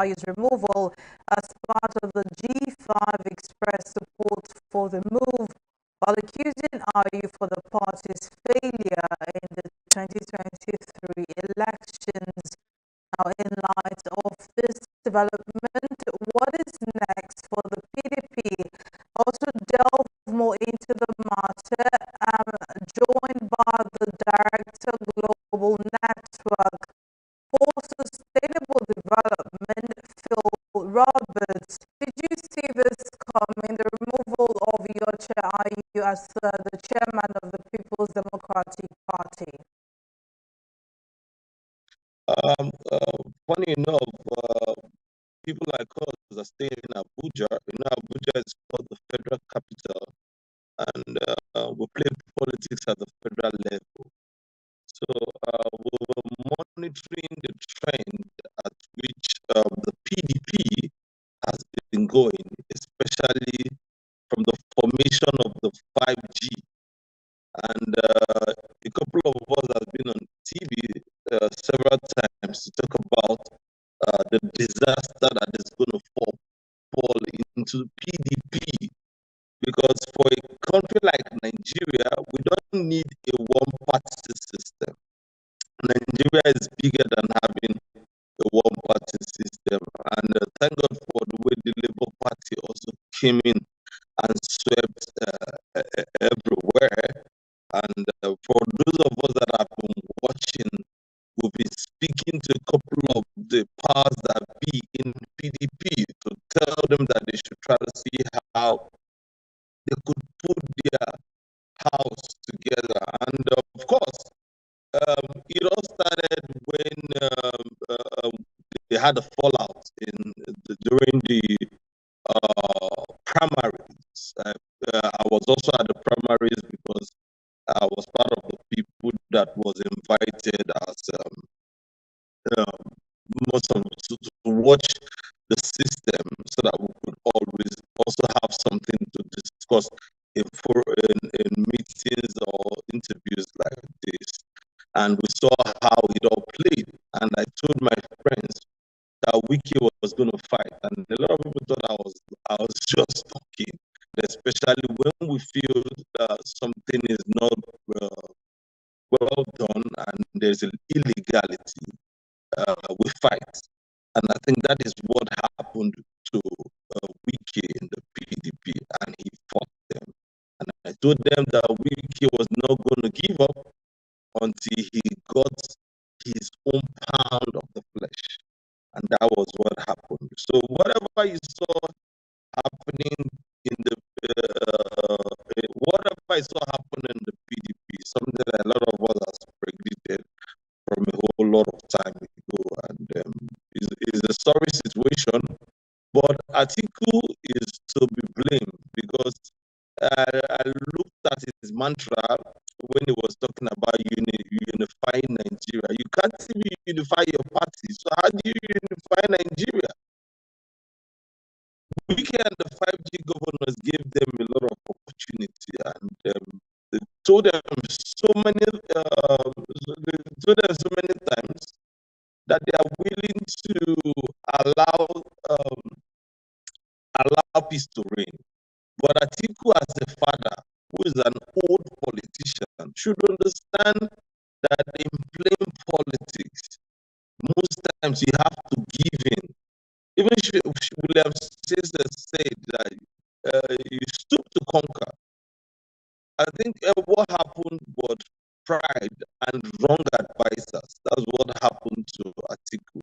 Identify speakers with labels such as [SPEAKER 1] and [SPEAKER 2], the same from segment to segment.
[SPEAKER 1] Ayu's removal as part of the G5 expressed support for the move, while accusing Ayu for the party's failure in the 2023 elections. Now, in light of this development, what is next for the PDP? Also delve more into the matter. I'm joined by the Director Global Network for Sustainable Development, Phil Roberts. Did you see this coming, the removal of your chair, Ayu, as the chairman of the People's Democratic Party?
[SPEAKER 2] Funny enough, people like us are staying in Abuja. Abuja is called the federal capital, and we play politics at the federal level. So we were monitoring the trend at which the PDP has been going, especially from the formation of the 5G. And a couple of us have been on TV several times to talk about the disaster that is going to fall into PDP. Because for a country like Nigeria, we don't need a one-party system. Nigeria is bigger than having a one-party system. And thank God for the way the Labour Party also came in and swept everywhere. And for those of us that have been watching, we've been speaking to a couple of the powers that be in PDP to tell them that they should try to see how they could put their house together. And of course, it all started when they had a fallout during the primaries. I was also at the primaries because I was part of the people that was invited as most of to watch the system so that we could always also have something to discuss in meetings or interviews like this. And we saw how it all played. And I told my friends that Wiki was going to fight. And a lot of people thought I was just talking, especially when we feel something is not well done and there's an illegality, we fight. And I think that is what happened to Wiki in the PDP, and he fought them. And I told them that Wiki was not going to give up until he got his own pound of the flesh. And that was what happened. So whatever you saw happening in the whatever I saw happen in the PDP, something that a lot of us has predicted from a whole lot of time ago, and is a sorry situation. But Atiku is to be blamed because I looked at his mantra when he was talking about unifying Nigeria. You can't even unify your party. So how do you unify Nigeria? Wiki and the 5G governors gave them a lot of opportunity, and they told them so many times that they are willing to allow peace to reign. But Atiku, as a father who is an old politician, should understand that in playing politics, most times you have to give in. Even William Caesar said that you stoop to conquer. I think what happened was pride and wrong advisors. That's what happened to Atiku.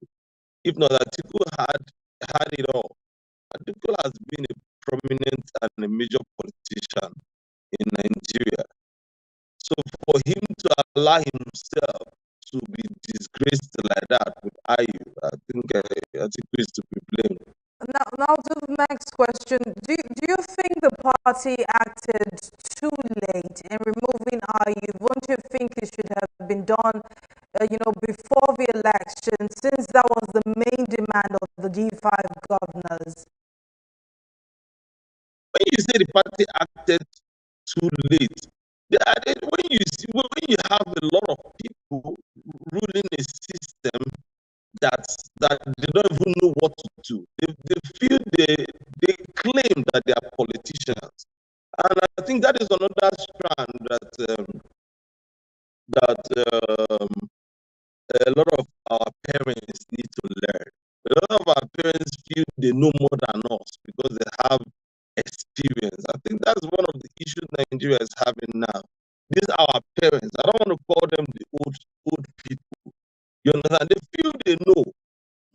[SPEAKER 2] If not, Atiku had it all. Atiku has been a prominent and a major politician in Nigeria. So for him to allow himself to be disgraced like that with Ayu, I think Atiku is to be blamed.
[SPEAKER 1] Now to the next question. Do you think the party acted too late in removing Ayu? Won't you think it should have been done, before the election, since that was the main demand of the G5 governors?
[SPEAKER 2] When you say the party acted too late, when you have a lot of people ruling a system that they don't even know what to do. They claim that they are politicians, and I think that is another strand that a lot of our parents need to learn. A lot of our parents feel they know more than us because they have experience. I think that's one of the issues Nigeria is having now. These are our parents. I don't want to call them the old people. You understand? They feel they know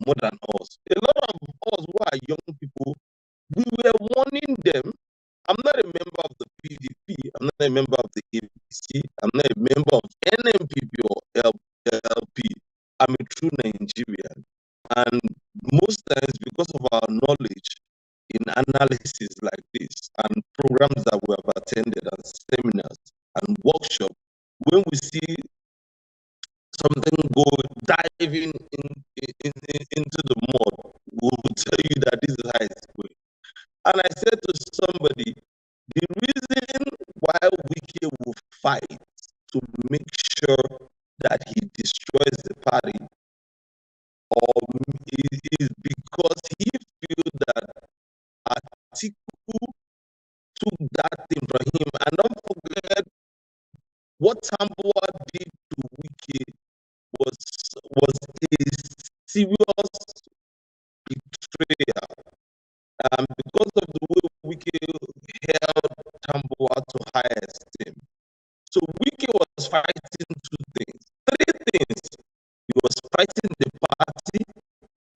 [SPEAKER 2] more than us. A lot of us who are young people, we were warning them. I'm not a member of the PDP. I'm not a member of the APC. I'm not a member of NMPP or LP. I'm a true Nigerian. And most times, because of our knowledge in analysis like this and programs that we have attended and seminars and workshops, when we see something go diving into the mud, we will tell you that this is how it's going. And I said to somebody, the reason why Wiki will fight to make sure that he destroys the party is because he feels that Atiku took that thing from him. And don't forget what Tambuwa did to Wiki was a serious betrayal. Because of the way Wiki held Tambuwa to high esteem. So Wiki was fighting three things. He was fighting the party,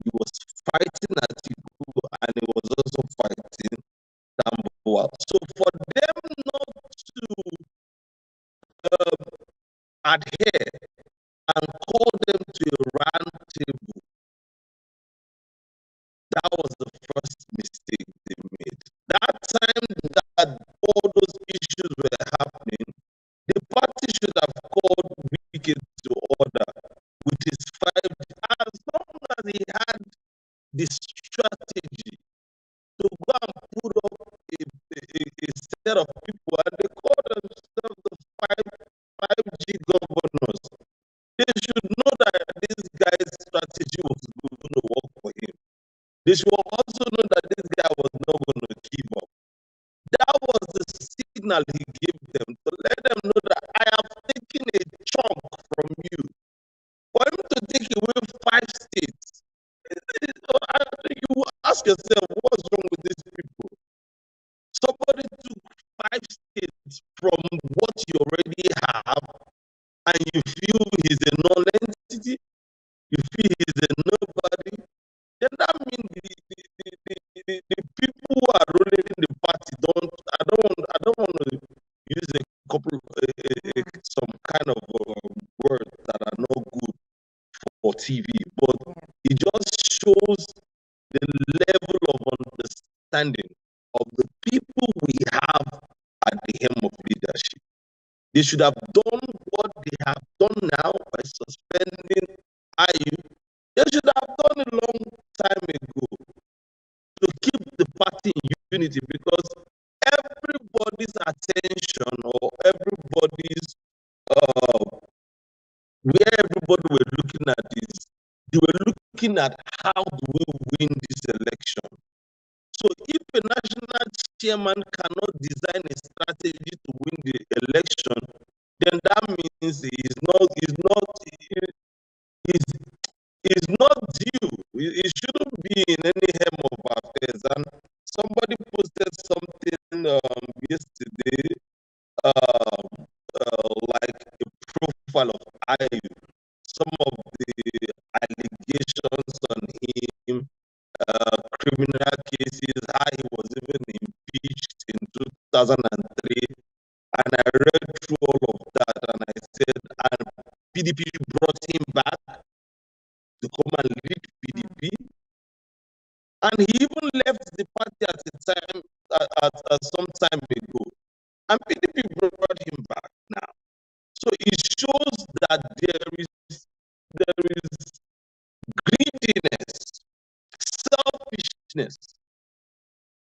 [SPEAKER 2] he was fighting Atiku, and he was also fighting Tambuwa. So for them not to adhere and call them to a round table, that was the first mistake they made. That time that all those issues were happening, the party should have called Wike to order with his 5G, as long as he had the strategy to go and put up a set of people, and they call themselves the 5G governors. They should know that this guy's strategy was going to work for him. They should also know that this guy was not going to give up. That was the signal he gave them to let them know that I have taken a chunk from you. For him to take away 5 states, you ask yourself, what's wrong with these people? Somebody took 5 states from what you already have, and you feel he's a non-entity, you feel he's a nobody, then that means the people who are ruling the party I don't want to use a couple some kind of words that are not good for TV, but it just shows the level of understanding of the people we have at the helm of leadership. They should have done what they have done now by suspending IU. They should have done a long time ago to keep the party in unity, because everybody's attention or everybody's where everybody were looking at is they were looking at how do we win this election. So if a national chairman cannot design a strategy to win the election, then that means he's not due. It shouldn't be in any helm of affairs. And somebody posted something yesterday, like a profile of IU, some of the allegations on him, criminal cases, how he was even impeached in 2003. And I read through all of that, and I said, and PDP brought him back to come and lead PDP. And he even left the party at a time, at some time ago. And PDP brought him back now. So it shows that there is greediness, selfishness.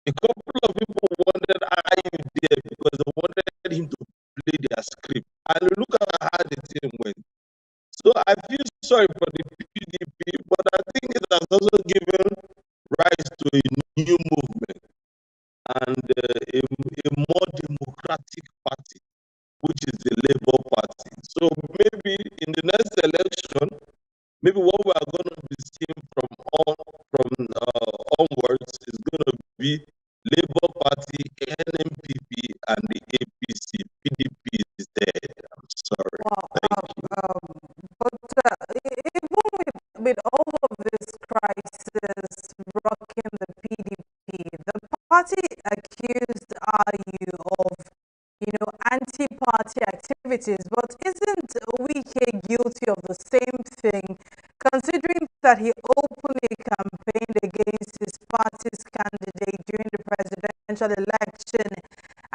[SPEAKER 2] A couple of people wanted IU there because they wanted him to play their script. And look at how the team went. So I feel sorry for the PDP but I think it has also given rise to a new movement and a more democratic party, which is the Labour Party. So maybe in the next election, maybe what we are going to be seeing onwards is going to be Labour Party, NMPP, and the APC. PDP is dead. I'm sorry.
[SPEAKER 1] Well, with all of this crisis rocking the PDP, the party accused RU of, anti-party activities, but isn't Wike guilty of the same thing, considering that he openly campaigned against his party's candidate during the presidential election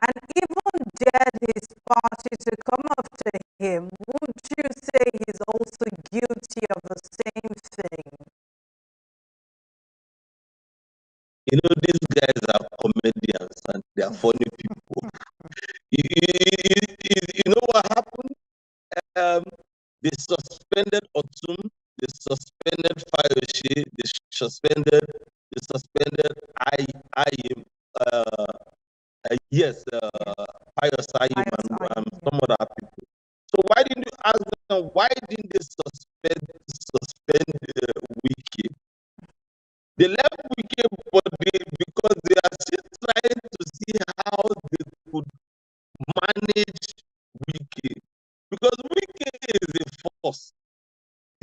[SPEAKER 1] and even dared his party to come after him? Would you say he's also guilty of the same thing?
[SPEAKER 2] These guys are comedians and they are funny people. You know what happened? They suspended Otum, they suspended Fayoshe, they suspended Ayim, Pius Ayim and some other people. So why didn't you ask them, why didn't they suspend Wiki? They left Wiki because they are still trying to see how they could manage Wiki. Because Wiki is a force.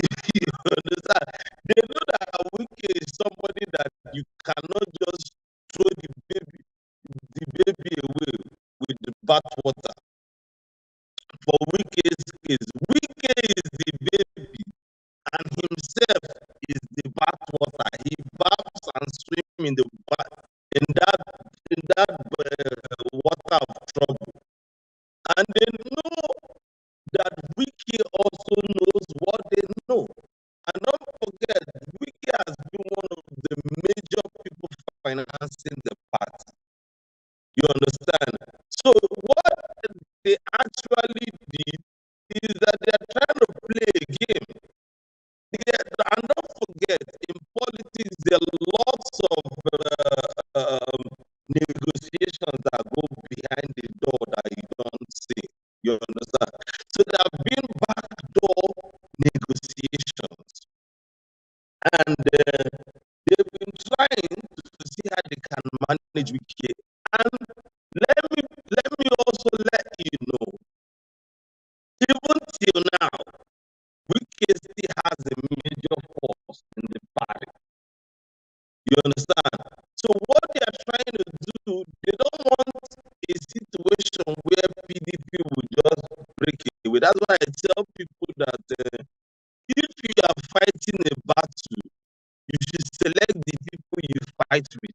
[SPEAKER 2] You understand? They know that Wiki is somebody that you cannot just throw the baby away with the bathwater. For Wike's case, Wike is the baby and himself is the bathwater. He baths and swims in that water of trouble. And they know that Wiki also knows what they know. And don't forget, Wiki has been one of the major people financing the party. You understand? So what they actually did is that they are trying to play a game. And don't forget, in politics, there are lots of negotiations that go behind the door that you don't see. You understand? So there have been backdoor negotiations. And they've been trying to see how they can manage Wiki. And let me also let you know, even till now, Wiki still has a major force in the party. You understand? So what they are trying to do, they don't want a situation where PDP will just break away. That's why I tell people that if you are fighting a battle, you should select the people you fight with.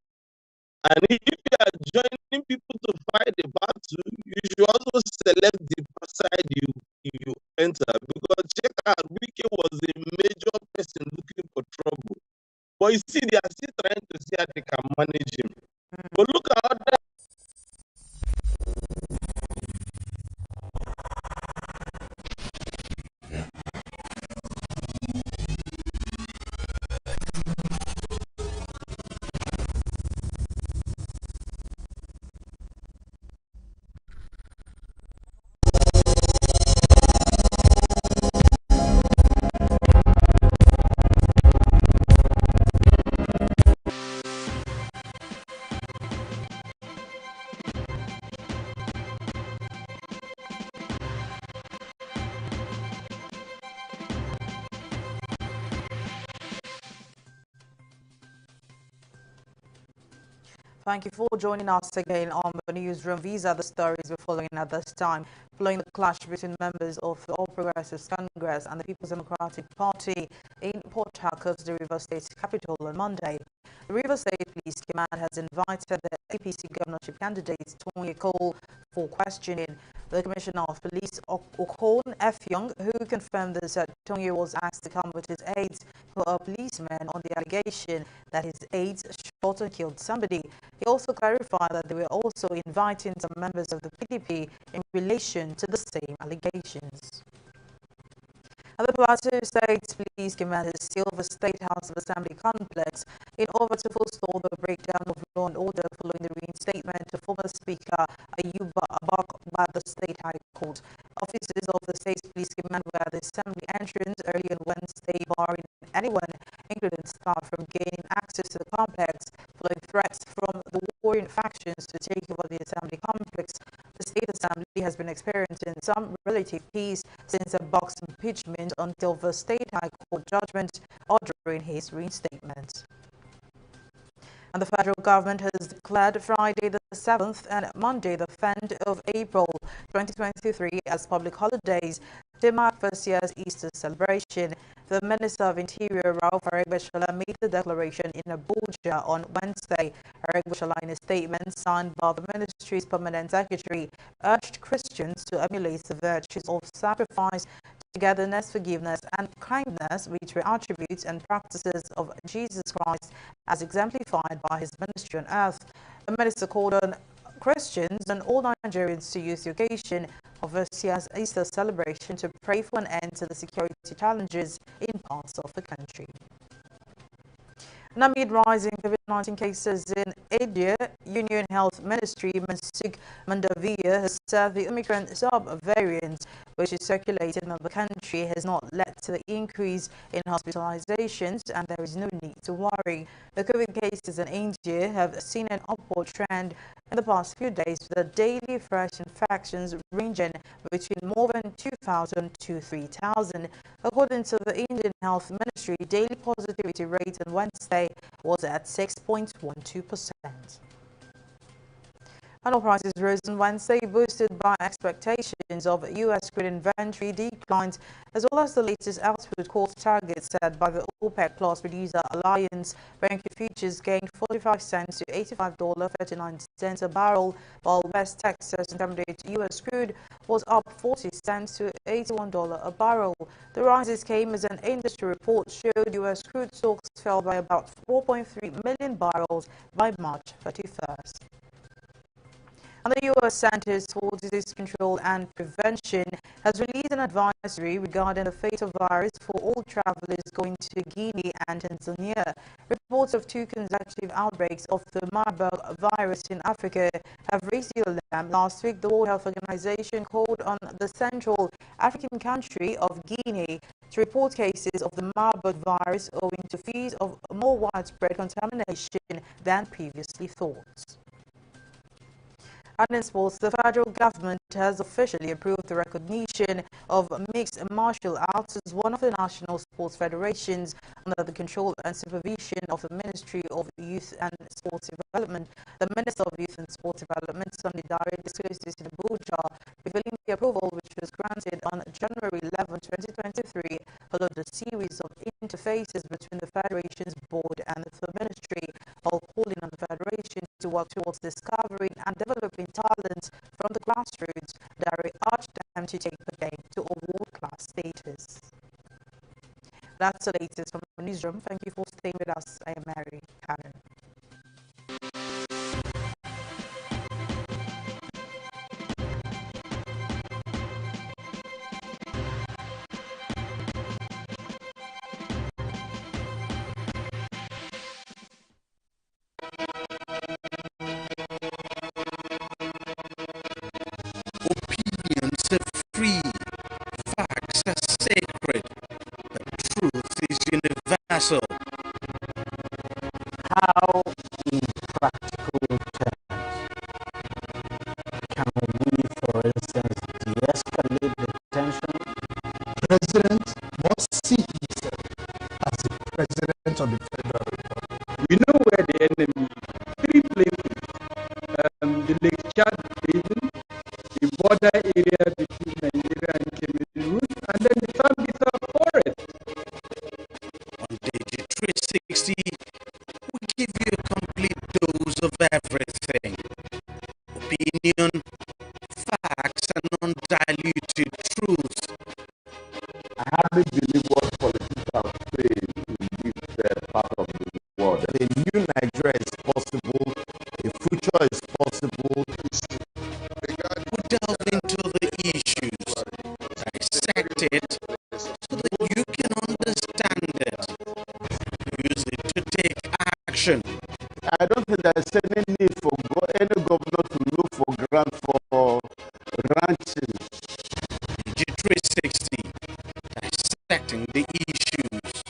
[SPEAKER 2] And if you are joining people to fight the battle, you should also select the side you enter. Because check out, Wiki was a major person looking for trouble. But you see, they are still trying to see how they can manage him. But look at other.
[SPEAKER 1] Thank you for joining us again on the newsroom. These are the stories we're following at this time. Following the clash between members of the All Progressives Congress and the People's Democratic Party in Port Harcourt, the Rivers State capital, on Monday. The Rivers State Police Command has invited the APC governorship candidate, Tony Cole, for questioning. The Commissioner of Police, Okon F. Young, who confirmed this, that Tony was asked to come with his aides for a policeman on the allegation that his aides shot and killed somebody. He also clarified that they were also inviting some members of the PDP in relation to the same allegations. And the Plateau State Police commanded Silver State House of Assembly complex in order to forestall the breakdown of law and order following the reinstatement of former Speaker Ayuba Abak by the State High Court. Officers of the State Police Command were at the Assembly entrance early on Wednesday, barring anyone, including staff, from gaining access to the complex following threats from the warring factions to take over the Assembly complex. The State Assembly has been experiencing some relative peace since Abak's impeachment until the State High Court judgment ordering his reinstatement. And the federal government has declared Friday the 7th and Monday the 10th of April 2023 as public holidays to mark this year's Easter celebration. The Minister of Interior, Rauf Aregbesola, made the declaration in Abuja on Wednesday. Aregbesola, in a statement signed by the ministry's permanent secretary, urged Christians to emulate the virtues of sacrifice, togetherness, forgiveness, and kindness, which were attributes and practices of Jesus Christ as exemplified by his ministry on earth. The minister called on Christians and all Nigerians to use the occasion of this year's Easter celebration to pray for an end to the security challenges in parts of the country. And amid rising COVID-19 cases in India, Union Health Ministry Mansukh Mandaviya has said the Omicron sub-variant, which is circulating in the country, has not led to the increase in hospitalizations, and there is no need to worry. The COVID cases in India have seen an upward trend in the past few days, with the daily fresh infections ranging between more than 2,000 to 3,000. According to the Indian Health Ministry, daily positivity rate on Wednesday was at 6.12%. Oil prices rose on Wednesday, boosted by expectations of U.S. crude inventory declines, as well as the latest output cost target set by the OPEC Plus Producer Alliance. Brent futures gained 45 cents to $85.39 a barrel, while West Texas Intermediate U.S. crude was up 40 cents to $81 a barrel. The rises came as an industry report showed U.S. crude stocks fell by about 4.3 million barrels by March 31st. And the U.S. Centers for Disease Control and Prevention has released an advisory regarding the fatal virus for all travelers going to Guinea and Tanzania. Reports of 2 consecutive outbreaks of the Marburg virus in Africa have raised the alarm. Last week, the World Health Organization called on the Central African country of Guinea to report cases of the Marburg virus owing to fears of more widespread contamination than previously thought. And in sports, the federal government has officially approved the recognition of mixed martial arts as one of the national sports federations under the control and supervision of the Ministry of Youth and Sports Development. The Minister of Youth and Sports Development, Sunday Dare, disclosed this in Abuja, revealing the approval which was granted on January 11, 2023, followed a series of interfaces between the Federation's board and the Ministry, while calling on the Federation to work towards discovering and developing talent from the grassroots that urged them to take the game to a world-class status. That's the latest from the newsroom. Thank you for staying with us. I am Mary Cannon.
[SPEAKER 3] Opinions are free, facts are sacred, but truth is universal.
[SPEAKER 4] How, in practical terms, can we, for instance, de-escalate the tension?
[SPEAKER 5] President must see himself as the president of the Federal Republic.
[SPEAKER 6] We know where the enemy is. 3 places, the Lake Chad Basin, the border area between Nigeria and Cameroon, and then the Sambisa Forest.
[SPEAKER 3] On TV360, we give you a complete dose of everything. Opinion, facts, and undiluted truth.
[SPEAKER 7] I hardly believe what politicians say in this part of the world.
[SPEAKER 4] The new Nigeria is
[SPEAKER 7] I don't think there's any need for any governor to look for grant for ranching.
[SPEAKER 3] TV360 dissecting the issues.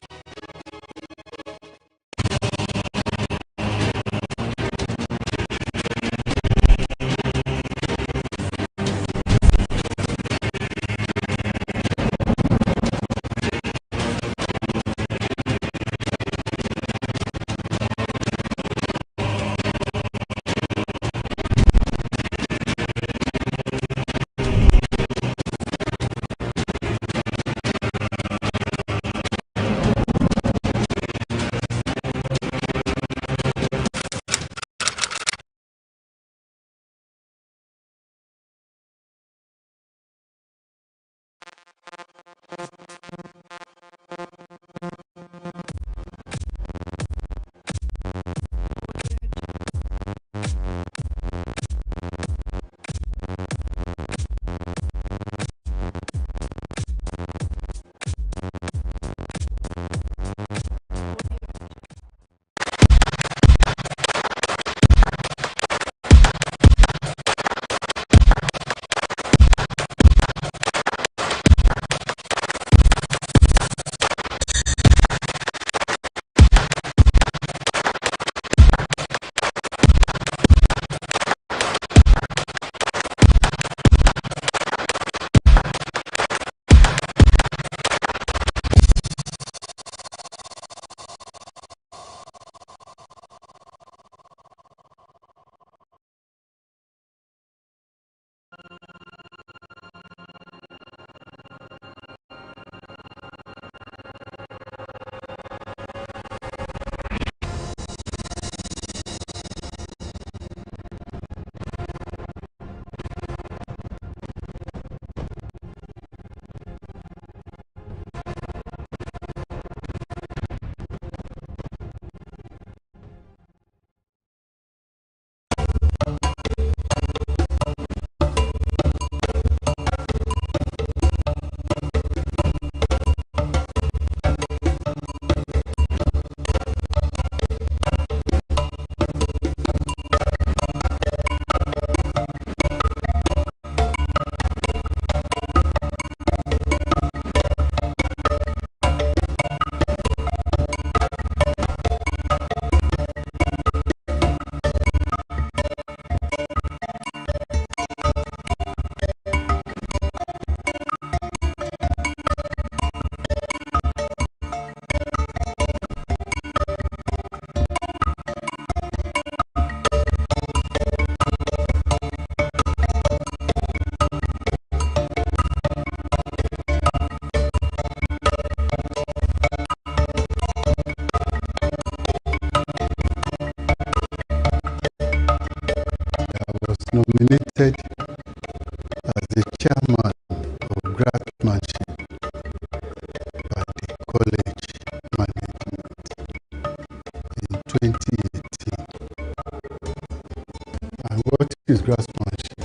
[SPEAKER 7] Nominated as the chairman of craftsmanship by the college management in 2018. And what is craftsmanship?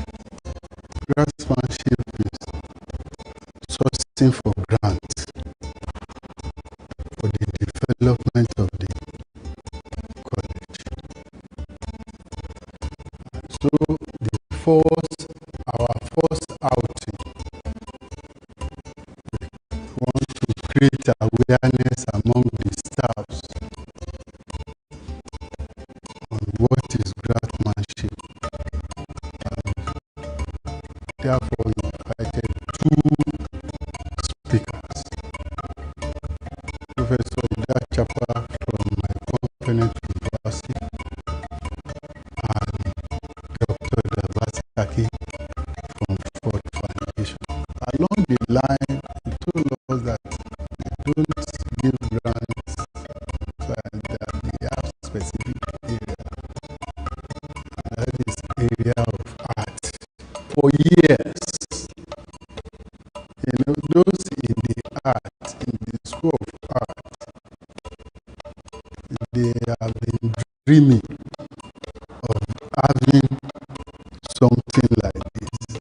[SPEAKER 7] Craftsmanship is sourcing for grants for the development of the college. So our first outing, we want to create awareness among the staffs on what is craftsmanship. Therefore, we invited two speakers. Professor Ida Chapa from my component university and Dr. Davasaki from Ford Foundation. Along the line, he told us that they don't give grants and that they have specific area. And that is area of art. For years, those in the art, in the school of art, they have been dreaming of having something like this,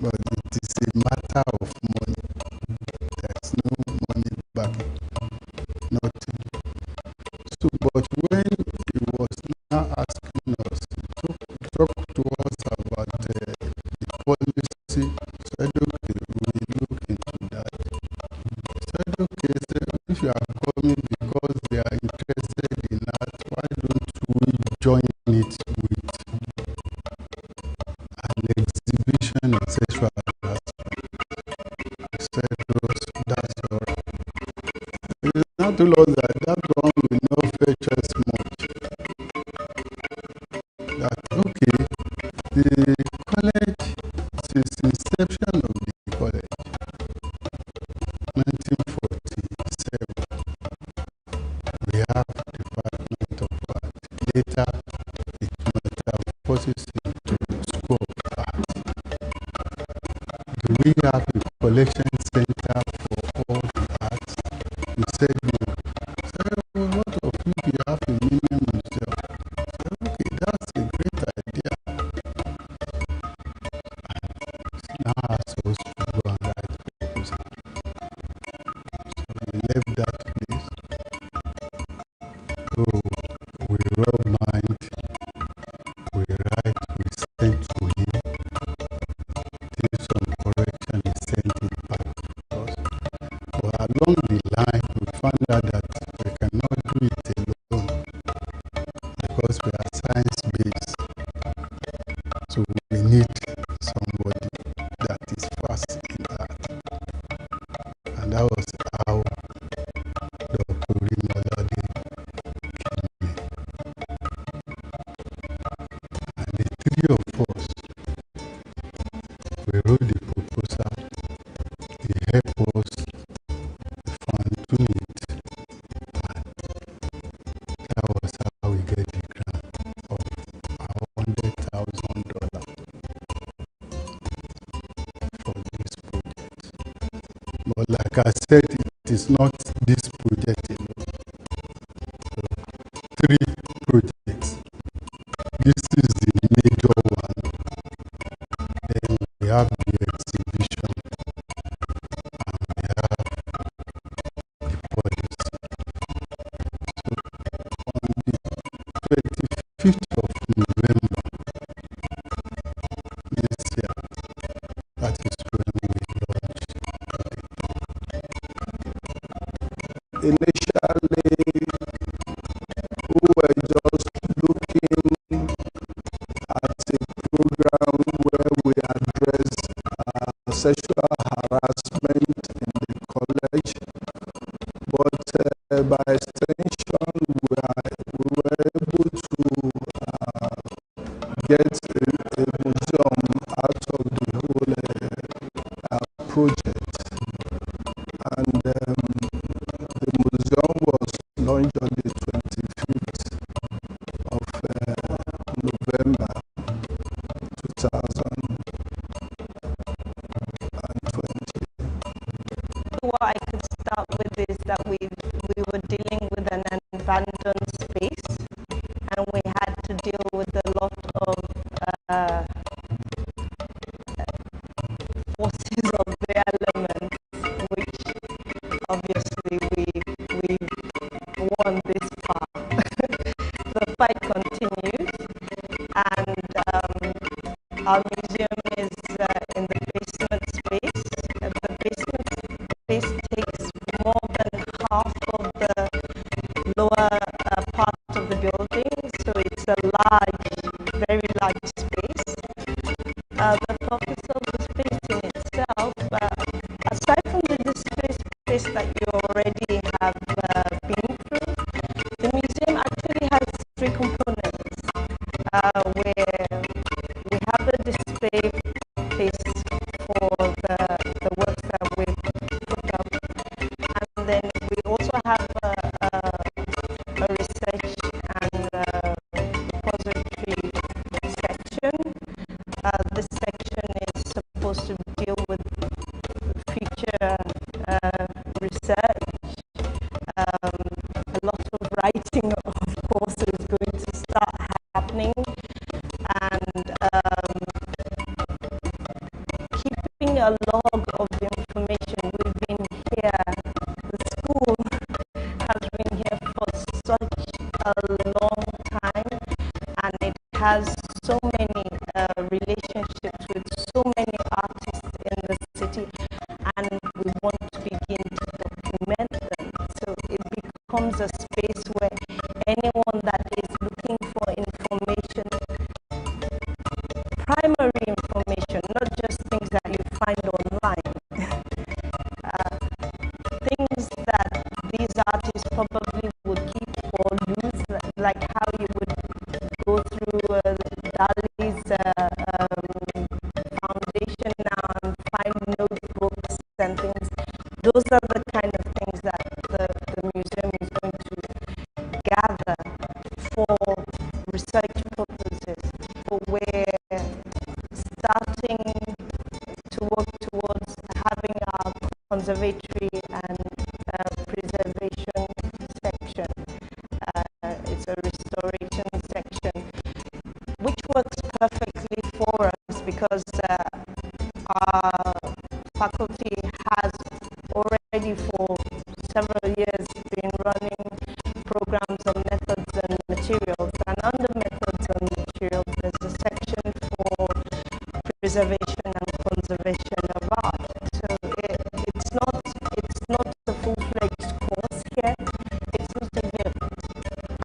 [SPEAKER 7] but it is a matter of money. There's no money backing, nothing. So, but when it was join it with an exhibition of sexual harassment. I said, that's all right. He now told us that one will not fetch us much. That, okay, the college, since the inception of the college, 1947, we have Department of Art. Later, it metamorphoses into School of Art. Do we have a collection center for all the arts? We said no. Said, well, what of if you have a mini museum? Said, okay, that's a great idea. Now asked us to go and write proposal. So we left that place. So we rub mind, we write, we send to him, did some correction, he sent it back to us. But along the line, we found out that we cannot do it alone because we are science-based. So we need somebody that is fast in that. And that was how Dr. Rimolade came in. And the three of us, we wrote the proposal, he helped us, we fine-tuned it, and that was how we get the grant of $100,000 for this project. But like I said, it is not this project alone. So, 3 projects. This is the major one. Then we have the exhibition and we have the policy. So on the 25th of November this year, that is when we launched it.
[SPEAKER 5] Initially, we were just looking at a program where we address sexual harassment in the college, but by extension, we were able to get a museum out of the whole project. And the museum was launched on the 25th of November 2020.
[SPEAKER 8] What I could start with is that we were dealing with an abandoned space, and we had to deal with a lot of forces of the elements, which obviously we won this part. The fight continues, and our museum is in the basement space. The basement space takes more than half of the lower part of the building, so it's a large, very large space. The purpose of the space in itself, aside from the space that you already have been through, the museum actually has 3 components, where we have the display place for the works that we put up, and then we also have a research and repository section. This section is supposed to deal with future research. A lot of writing, of course, is going to start happening, and keeping a log of the information. We've been here, the school has been here for such a long time, and it has so many relationships with so many artists in the city, and we want to begin to document them. So it becomes a space where anyone that is looking for information research purposes. But we're starting to work towards having our conservatory and preservation section. It's a restoration section, which works perfectly for us because our faculty has already for several years been running programs on methods and materials, and under methods and materials there's a section for preservation and conservation of art. So it's not a full-fledged course here. It's not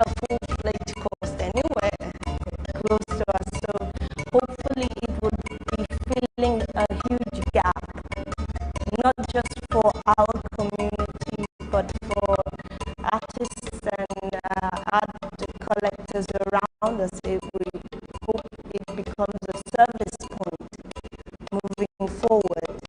[SPEAKER 8] a full-fledged course anywhere close to us. So hopefully it would be filling a huge gap, not just for our community, but for artists and art collectors around us. We hope it becomes a service point moving forward.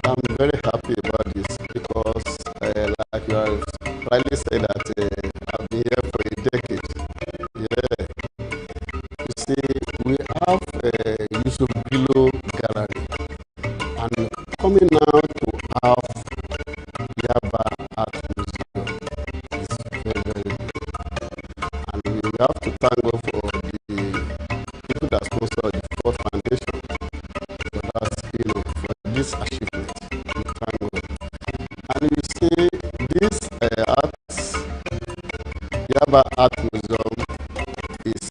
[SPEAKER 9] I'm very happy about this because, like you have rightly said, that I've been here for a decade. Yeah. You see, we have Yusuf Gilo Gallery, and coming now to have Yaba Art Museum is very, very good. And we have to thank God for the people that sponsor the Ford Foundation for that, for this achievement. We thank God. And you see, this Yaba Art Museum is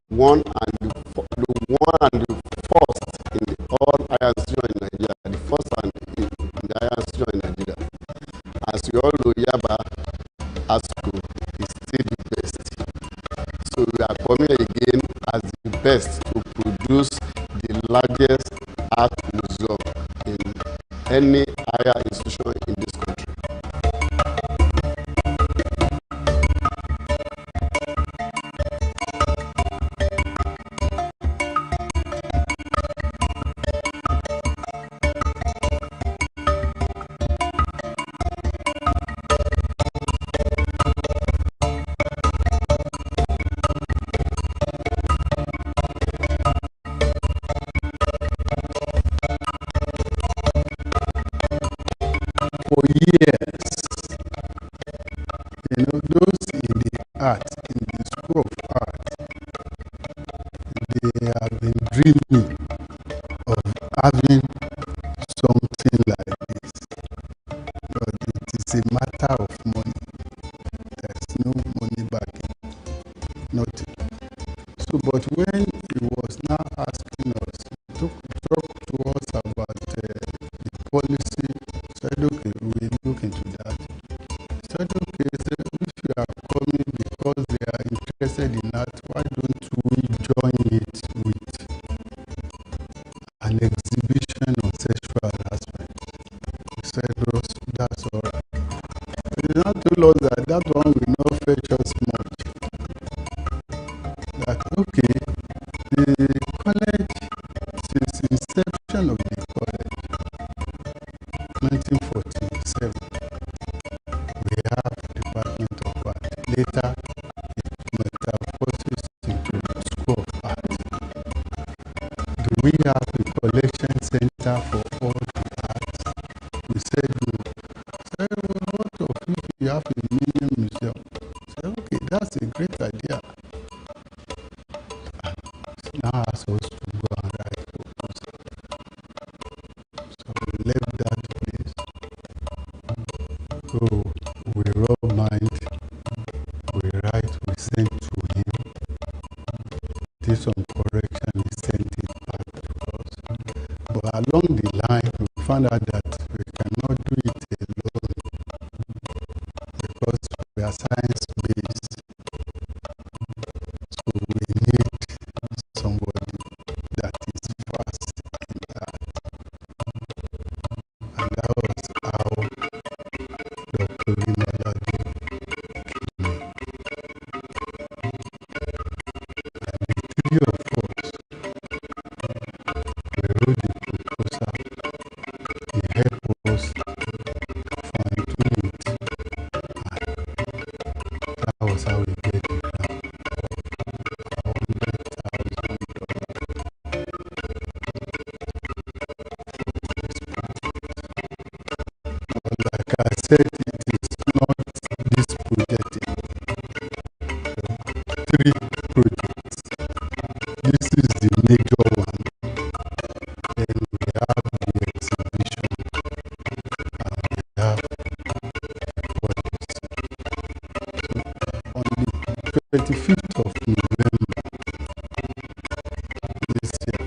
[SPEAKER 9] one and the first in all higher institutions in Nigeria, the first and in the higher institutions in Nigeria. As you all know, Yaba Art School is still the best. So we are coming again as the best to produce the largest art museum in any higher institution in this country.
[SPEAKER 7] For years, those in the art, in the school of art, they have been dreaming of having something like this. But it is a matter of money. There's no money backing, nothing. So, but when he was now asking us, to talk to us about the policy, said, okay, we'll look into that. Said, okay, so if you are coming because they are interested in that, why don't we join it with an exhibition on sexual harassment? He said, that's all right. He now told us that one will not fetch us much. That, okay, the college, since inception of the college, 1947, we have Department of Art. Later, it metamorphosed into the School of Art. Do we have a collection center for all the arts? We said no. Said, well, what of if you have a mini museum? Said, okay, that's a great idea. Now asked us to go and write proposal. So we left that place. So we rub mind we sent to him. Did some correction, he sent it back to us. But along the line, we found out that we cannot do it alone because we are science-based. So we need somebody that is fast in that. And that was how Dr. Rimolade came in. And the three of us, we wrote the proposal. He helped us fine-tune it. And that was how we get the grant of $100,000. But like I said, it is not this project alone. Three projects. This is the major one. Then we have the exhibition and we have projects. On the 25th of November this year,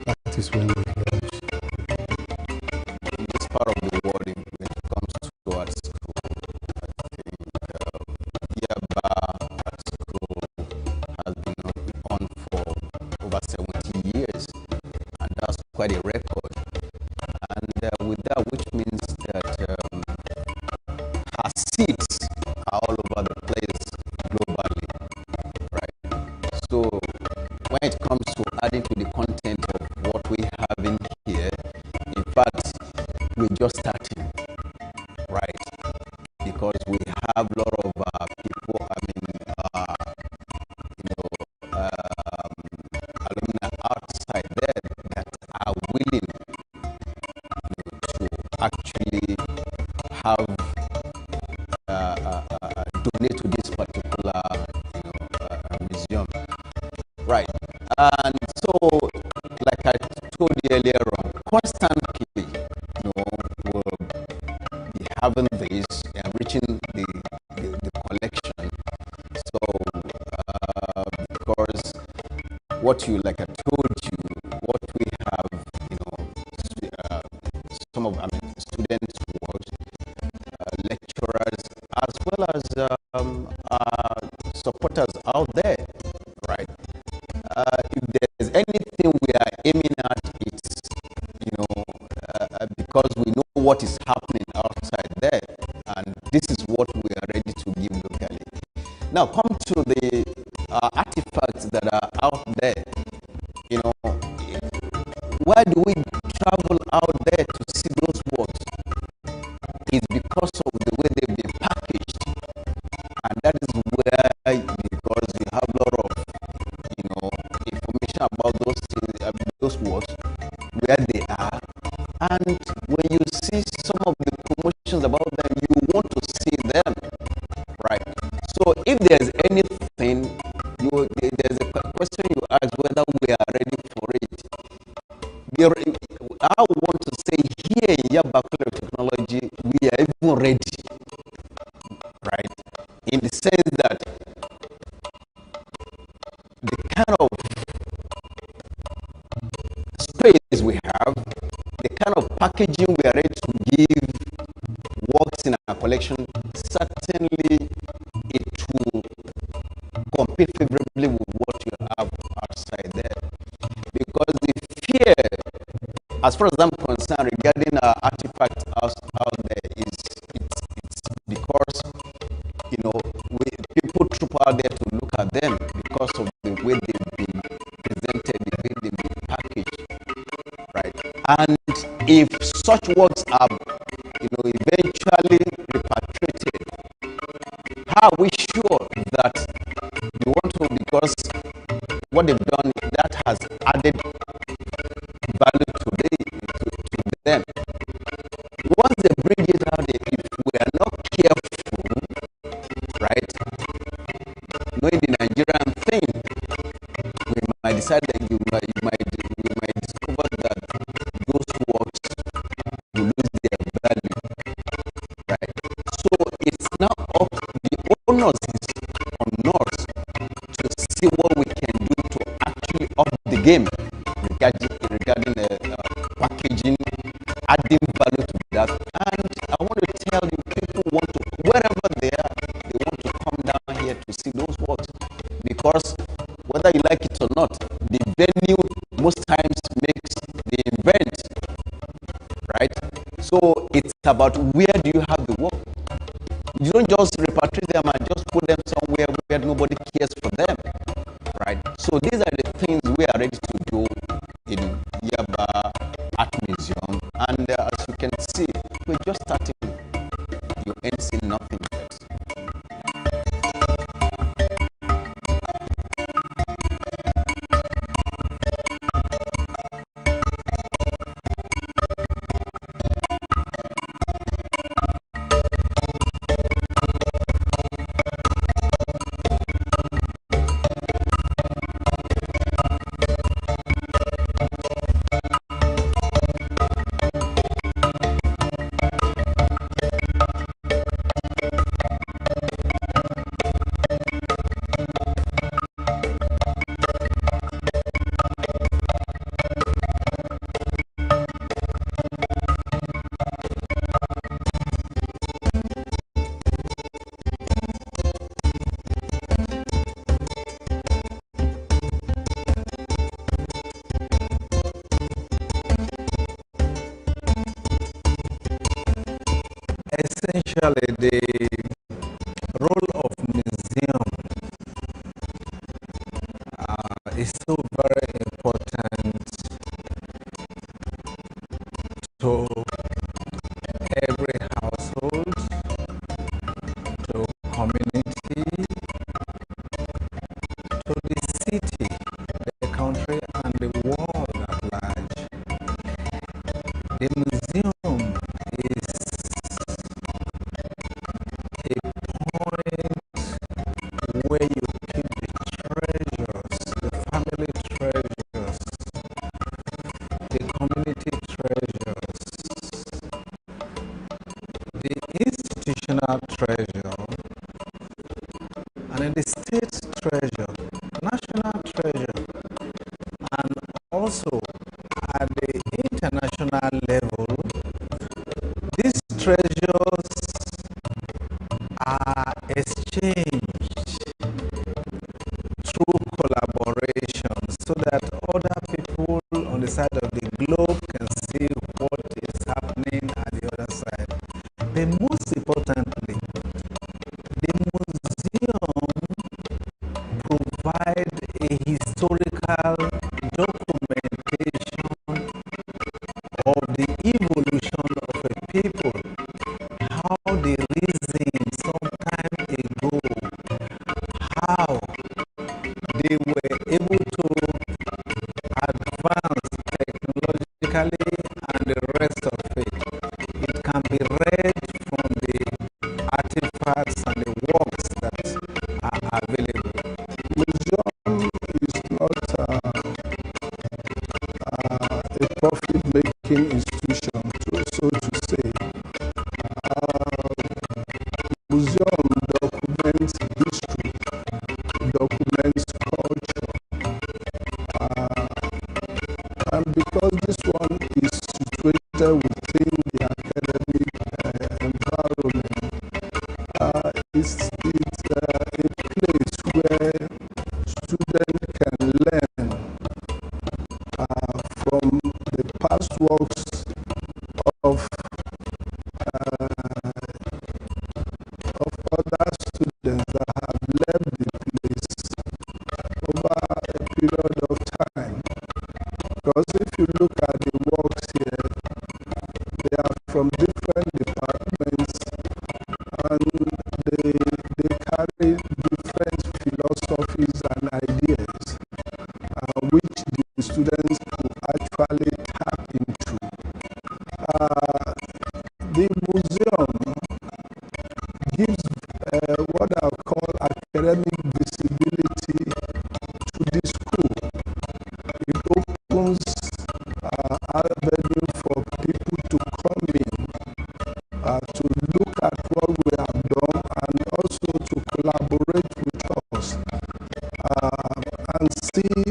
[SPEAKER 7] that is when we launch.
[SPEAKER 3] In this part of the world, when it comes to art school, I think Yaba Art School has been on for over 70 years, and that's quite a record. And with that, which means that her seats are all over the place globally, right? So when it comes to adding to the content of what we have in here, in fact, we're just starting, right? Because we have a lot of people, alumni outside there that are willing to actually have donate to this particular museum, right? And so, like I told you earlier on, constantly, we'll be having this, enriching the collection. So, because what you, like I told you, what we have, some of, students, works, lecturers, as well as supporters out there, right? If there's anything we are aiming at, it's, because we know what is happening outside there, and this is what we are ready to give locally. Now, come to the artifacts that are out there. Why do we travel out there to see those works? It's because of the way they've been packaged, and that is where, because we have a lot of, information about those things, those works, where they are, and when you see some of the promotions about them, you want to see them, right? So if there's anything, there's a question you ask whether we are ready for it. I want to say here in Yaba College of Technology, we are even ready, right? In the sense that the kind of space we have, the kind of packaging we are ready to give works in our collection, certainly it will compete favorably with what you have outside there. Because the fear, as far as I'm concerned, regarding artifacts out there, it's because people troop out there to look at them because of the way they've been presented, the way they've been packaged, right? And if such works are, eventually repatriated, how are we sure that they want to? Because what they've done, that has added value to them. Once they bring it out there, if we are not careful, right, knowing the Nigerian thing, we might decide that we might discover that those works will lose their value, right? So it's now up, the onus is on us game regarding packaging, adding value to that. And I want to tell you, people want to, wherever they are, they want to come down here to see those works, because whether you like it or not, the venue most times makes the event, right? So it's about where do you have the work. You don't just repatriate them and just put them somewhere where nobody cares for them, right? So these are the things we are ready to do in Yaba Art Museum, and as you can see, we're just starting. You ain't seen nothing yet.
[SPEAKER 4] Essentially, the role of museum is so very important to every household, to community, to the city, the country, and the world at large. The museum is a point where you keep the treasures, the family treasures, the community treasures, the institutional treasure, and then the state treasure, national treasure, and also at the international level, these treasures are exchanged through collaboration so that other people on the side of the globe can see what is happening at the other side. But most importantly, the museum provides a historical documentation of the evolution of a people, how they reasoned some time ago, how they were able to advance technologically, and the rest of it. It can be read from the artifacts and the works that are available.
[SPEAKER 7] Museum is not a profit-making institution, so to say. Museum documents history, documents culture, and because this one is situated within the academic environment, it's a place where students can learn from the past works of other students that have left the place over a period of time. Because if you look at the works here, they are from different departments, and they carry different philosophies and ideas, which the students could actually tap into. The museum gives what I call academic visibility to the school. It opens avenue for people to come in, to look at what we have done, and also to collaborate with us and see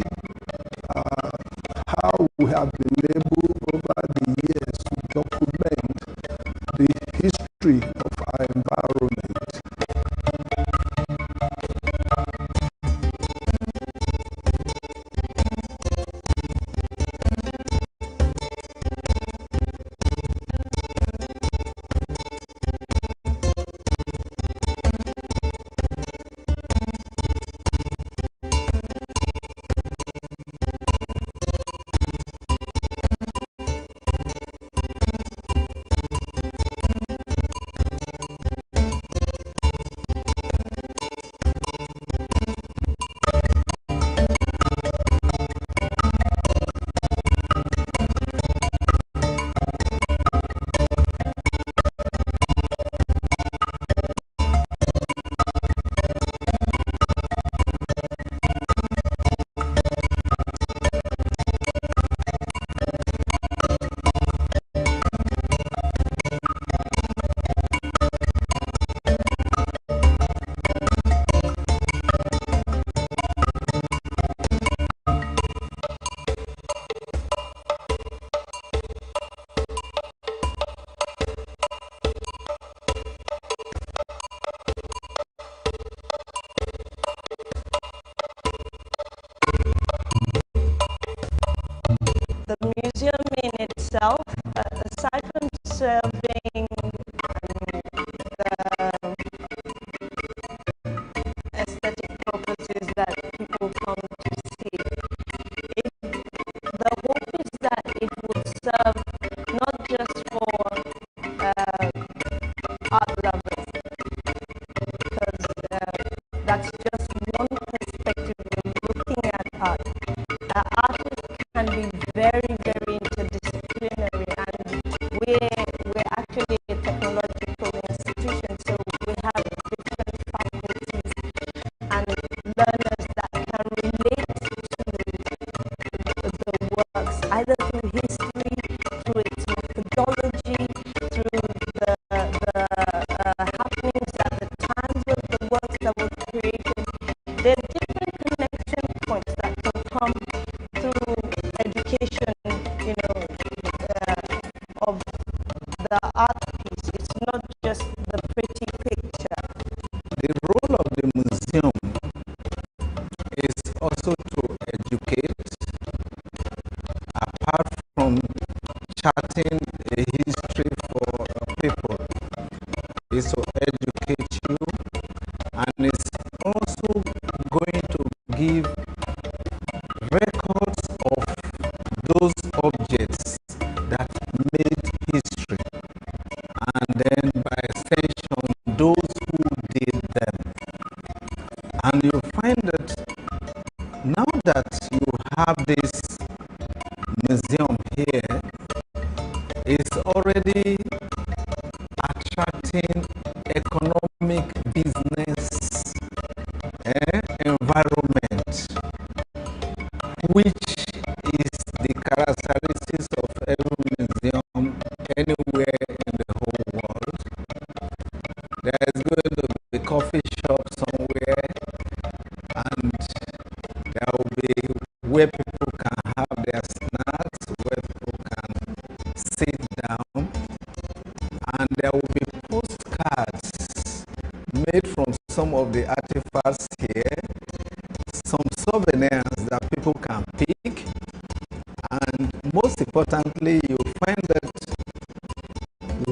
[SPEAKER 4] And you find that now that you have this museum here, it's already attracting economic business environment, which is the characteristics of every museum anywhere in the whole world. There is going to be a coffee shop somewhere, and there will be where people can have their snacks, where people can sit down, and there will be postcards made from some of the artifacts here, some souvenirs that people can pick, and most importantly, you find that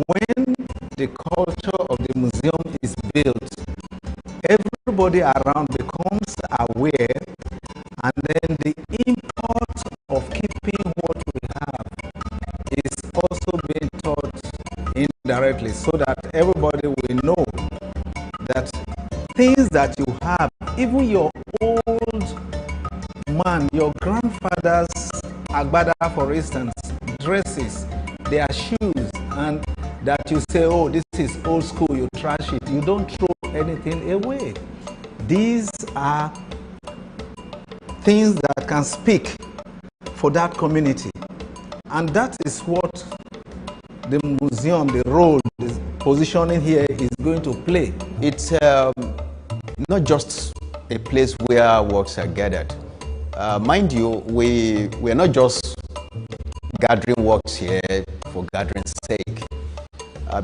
[SPEAKER 4] when the culture of the museum is built, everybody around becomes aware, and then the import of keeping what we have is also being taught indirectly, so that everybody will know that things that you have, even your old man, your grandfather's agbada, for instance, dresses, their shoes, and that you say, oh, this is old school, you trash it. You don't throw anything away. These are things that can speak for that community. And that is what the museum, the role, the positioning here is going to play.
[SPEAKER 3] It's not just a place where works are gathered. Mind you, we're not just gathering works here for gathering's sake.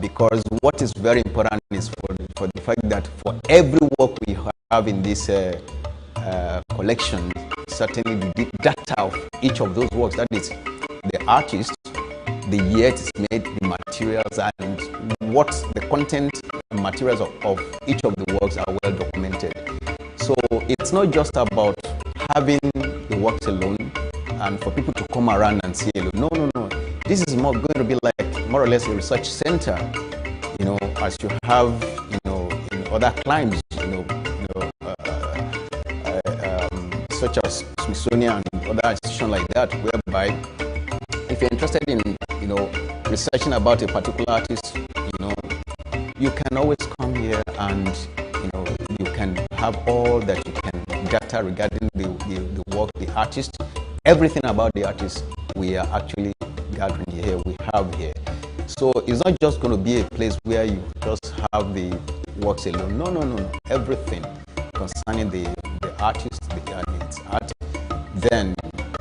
[SPEAKER 3] Because what is very important is for the fact that for every work we have in this collection, certainly the data of each of those works, that is the artist, the year it is made, the materials, and what the content and materials of each of the works are well documented. So it's not just about having the works alone and for people to come around and say, no. This is more going to be like more or less a research center, as you have, in other climes, such as Smithsonian and other institutions like that, whereby if you're interested in, researching about a particular artist, you can always come here and, you can have all that you can gather regarding the work, the artist, everything about the artist we are actually gathering here, we have here. So it's not just going to be a place where you just have the works alone. No. Everything concerning the artist, its art, then,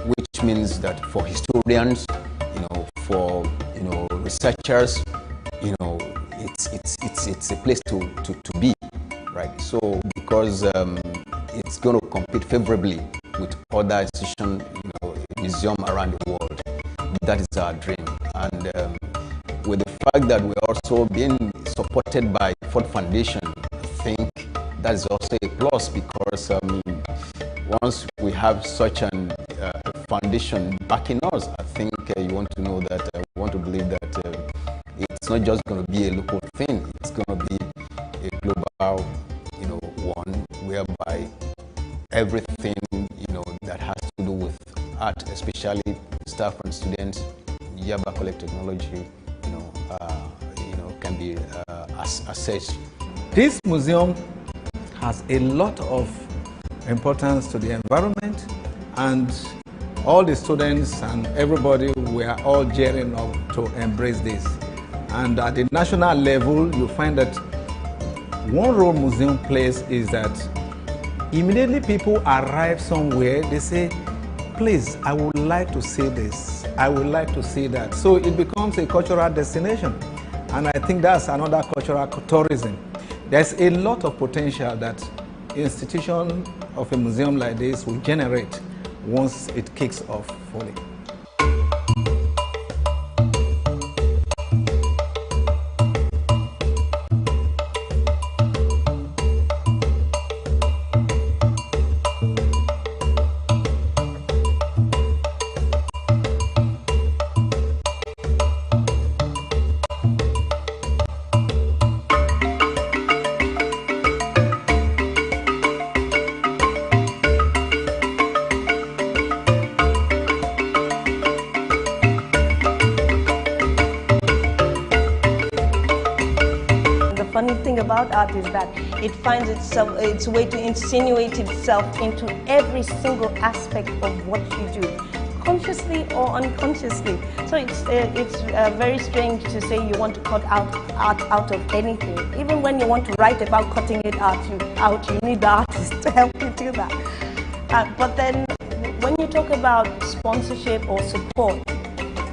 [SPEAKER 3] which means that for historians, for researchers, it's a place to be, right? So because it's going to compete favorably with other institutions, museum around the world. That is our dream, and with the fact that we're also being supported by Ford Foundation, I think that is also a plus, because once we have such an foundation backing us, I think you want to know that, we want to believe that it's not just going to be a local thing, it's going to be a global, one, whereby everything, that has to do with art, especially staff and students, Yaba Collect Technology, can be assessed.
[SPEAKER 4] This museum has a lot of importance to the environment, and all the students and everybody, we are all gearing up to embrace this. And at the national level, you find that one role museum plays is that immediately people arrive somewhere, they say, please, I would like to see this, I would like to see that. So it becomes a cultural destination. And I think that's another cultural tourism. There's a lot of potential that institution of a museum like this will generate once it kicks off fully.
[SPEAKER 8] thing about art is that it finds its way to insinuate itself into every single aspect of what you do, consciously or unconsciously. So it's very strange to say you want to cut art out of anything. Even when you want to write about cutting it out, you need the artist to help you do that. But then when you talk about sponsorship or support,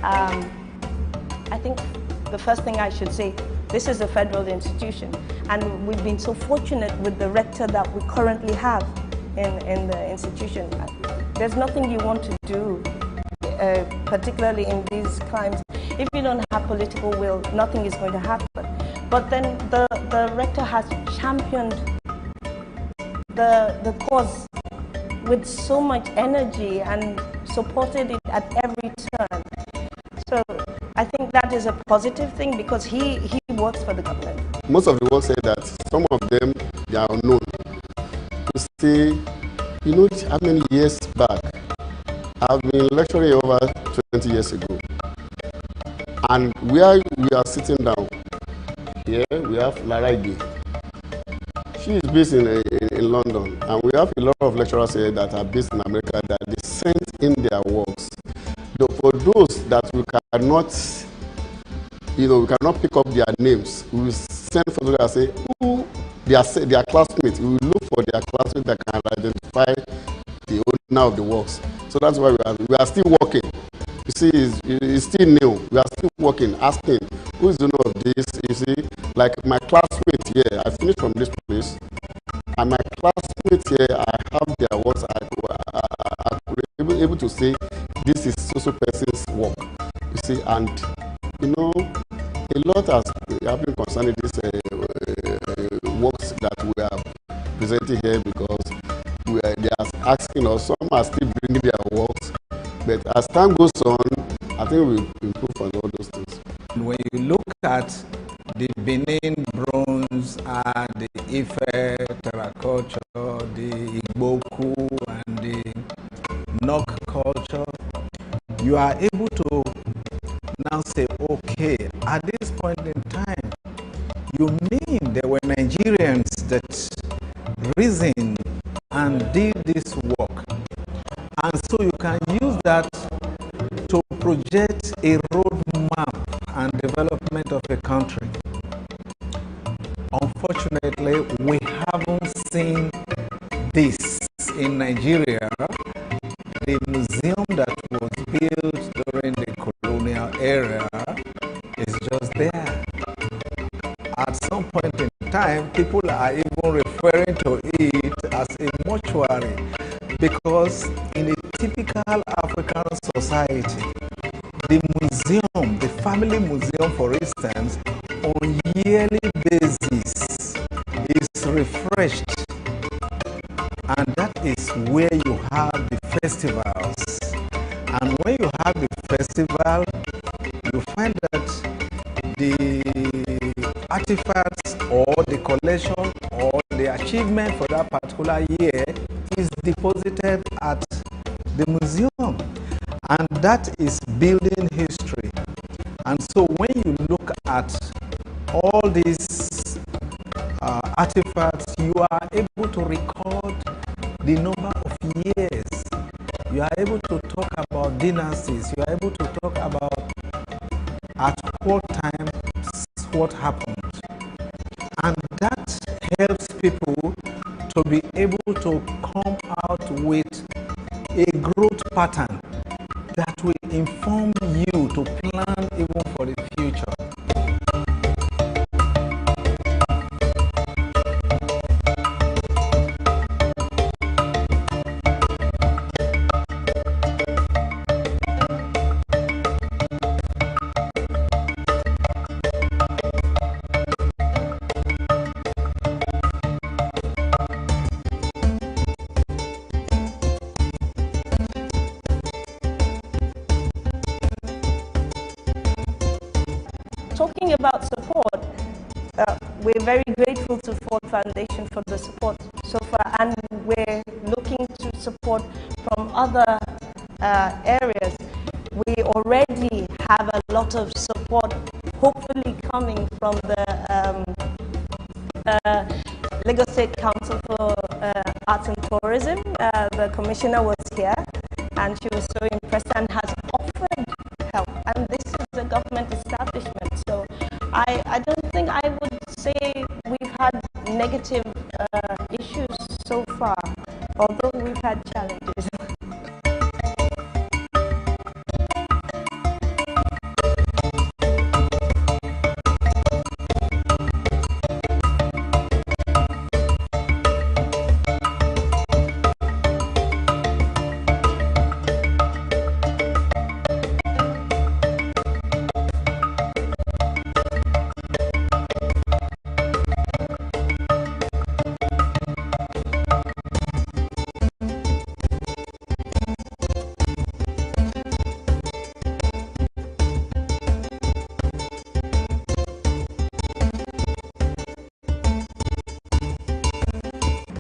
[SPEAKER 8] I think the first thing I should say, this is a federal institution, and we've been so fortunate with the rector that we currently have in the institution. There's nothing you want to do, particularly in these times. If you don't have political will, nothing is going to happen. But then the rector has championed the cause with so much energy and supported it at every turn. So I think that is a positive thing because he works for the government.
[SPEAKER 9] Most of the work say that some of them, they are unknown. You see, you know how many years back, I've been lecturing over 20 years ago. And where we are sitting down, here we have Laraigi. She is based in London, and we have a lot of lecturers here that are based in America that they send in their works. For those that we cannot, we cannot pick up their names, we will send photographs and say who their classmates. We will look for their classmates that can identify the owner of the works. So that's why we are still working. You see, it's still new. We are still working, asking who is the owner of this. You see, like my classmate here, I finished from this place, and my classmates here, I have their works. I could be able to say this is so person's work. You see, and a lot has happened concerning these works that we are presenting here because they are asking us. Some are still bringing their works, but as time goes on, I think we'll improve on all those things.
[SPEAKER 4] When you look at the Benin bronze, the Ife terracotta, the Igboku, and the Nok culture, you are able to now say, okay, at this point in time, you mean there were Nigerians that reasoned and did this work. And so you can use that to project a roadmap and development of a country. Unfortunately, we haven't seen this in Nigeria. The museum that was built during the colonial era is just there. At some point in time, people are even referring to it as a mortuary because in a typical African society, the museum, the family museum, for instance, on yearly basis is refreshed, and that is where you have the festivals. And when you have the festival, you find that the artifacts or the collection or the achievement for that particular year is deposited at the museum, and that is building history. And so when you look at all these artifacts, you are able to record the number of years. You are able to talk about dynasties. You are able to talk about at what time what happened. And that helps people to be able to come out with a growth pattern that will inform you to plan even for the future.
[SPEAKER 8] Talking about support, we're very grateful to Ford Foundation for the support so far, and we're looking to support from other areas. We already have a lot of support, hopefully coming from the Lagos State Council for Arts and Tourism. The commissioner was here, and she was so impressed and has offered help. And this is a government establishment, so I don't think I would say we've had negative issues so far, although we've had challenges.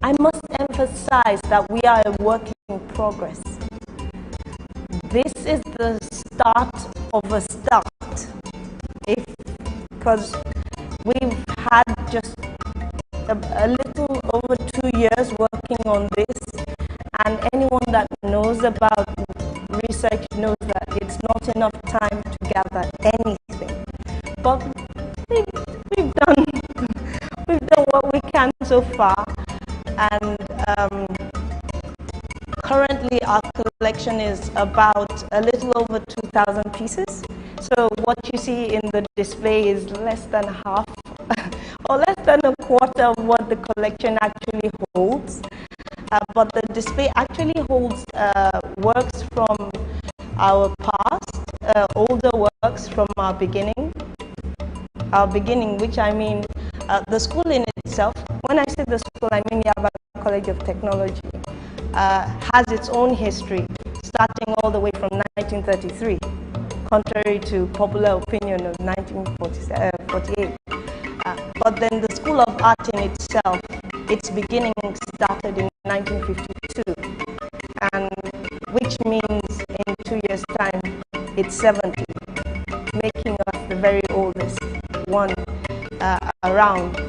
[SPEAKER 8] I must emphasize that we are a work in progress. This is the start of a start, because we've had just a little over 2 years working on this, and anyone that knows about research knows that it's not enough time to gather anything. But we've done what we can so far. And currently our collection is about a little over 2,000 pieces. So what you see in the display is less than half or less than a quarter of what the collection actually holds. But the display actually holds works from our past, older works from our beginning, which I mean the school in itself. When I say the school, I mean Yaba College of Technology, has its own history, starting all the way from 1933, contrary to popular opinion of 1948. But then the School of Art in itself, its beginning started in 1952, and which means in 2 years' time, it's 70, making us the very oldest one around.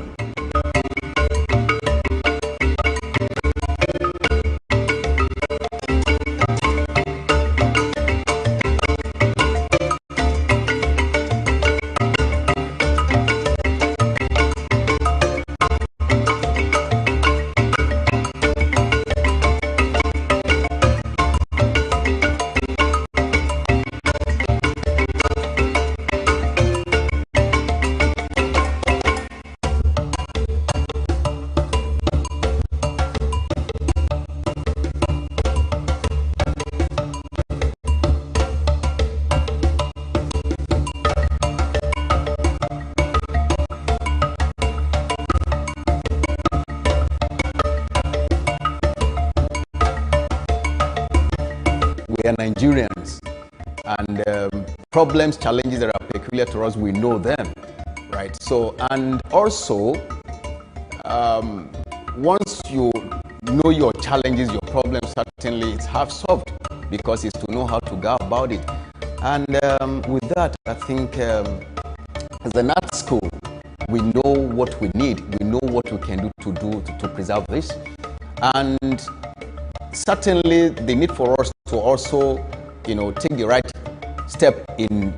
[SPEAKER 3] We are Nigerians, and problems, challenges that are peculiar to us, we know them, right? So, and also, once you know your challenges, your problems, certainly it's half solved, because it's to know how to go about it. And with that, I think as an art school, we know what we need, we know what we can do to preserve this. And certainly the need for us to also, take the right step in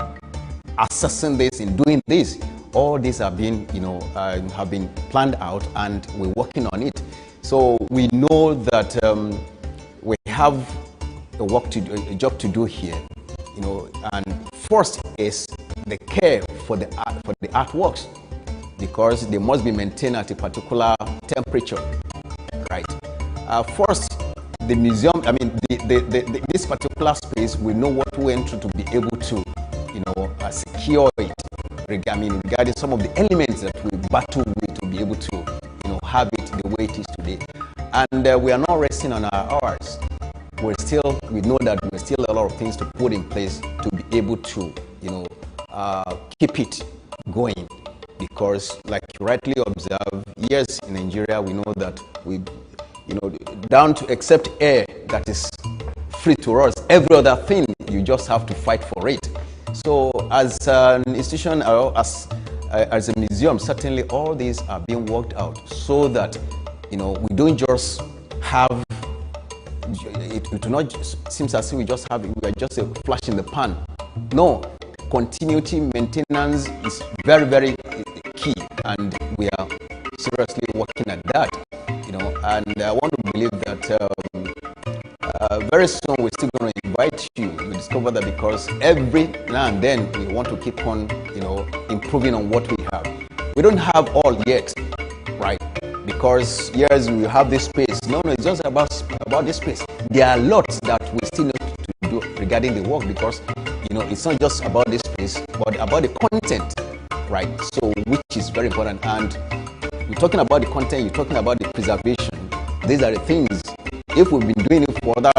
[SPEAKER 3] assessing this, in doing this. All these have been, have been planned out, and we're working on it. So we know that we have a job to do here, and first is the care for the artworks, because they must be maintained at a particular temperature, right? First, the museum, this particular space, we know what we went through to be able to, secure it, regarding some of the elements that we battle with, to be able to, have it the way it is today. And we are not resting on our hours. We know that there's still a lot of things to put in place to be able to, keep it going. Because, like you rightly observe, yes, in Nigeria, we know that down to except air that is free to us, every other thing, you just have to fight for it. So as an institution, or as a museum, certainly all these are being worked out so that we don't just have, it will not just, seems as if we are just a flash in the pan. No, continuity maintenance is very, very key, and we are seriously working at that, and I want to believe that very soon we're still going to invite you. We discover that because every now and then we want to keep on, improving on what we have. We don't have all yet, right? Because yes, we have this space. No, it's just about this space. There are lots that we still need to do regarding the work, because it's not just about this space, but about the content, right? So which is very important. And we're talking about the content, you're talking about the preservation. These are the things. If we've been doing it for other,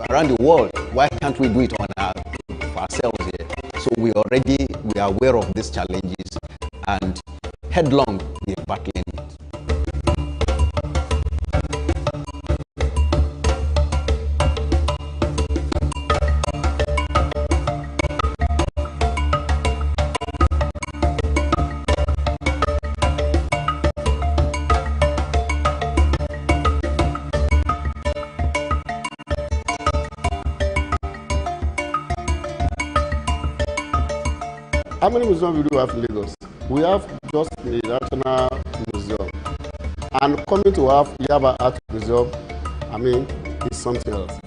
[SPEAKER 3] around the world, why can't we do it for ourselves here? So we are aware of these challenges, and headlong we are battling it.
[SPEAKER 9] How many museums do we have in Lagos? We have just the National Museum. And coming to have Yaba Art Museum, it's something else.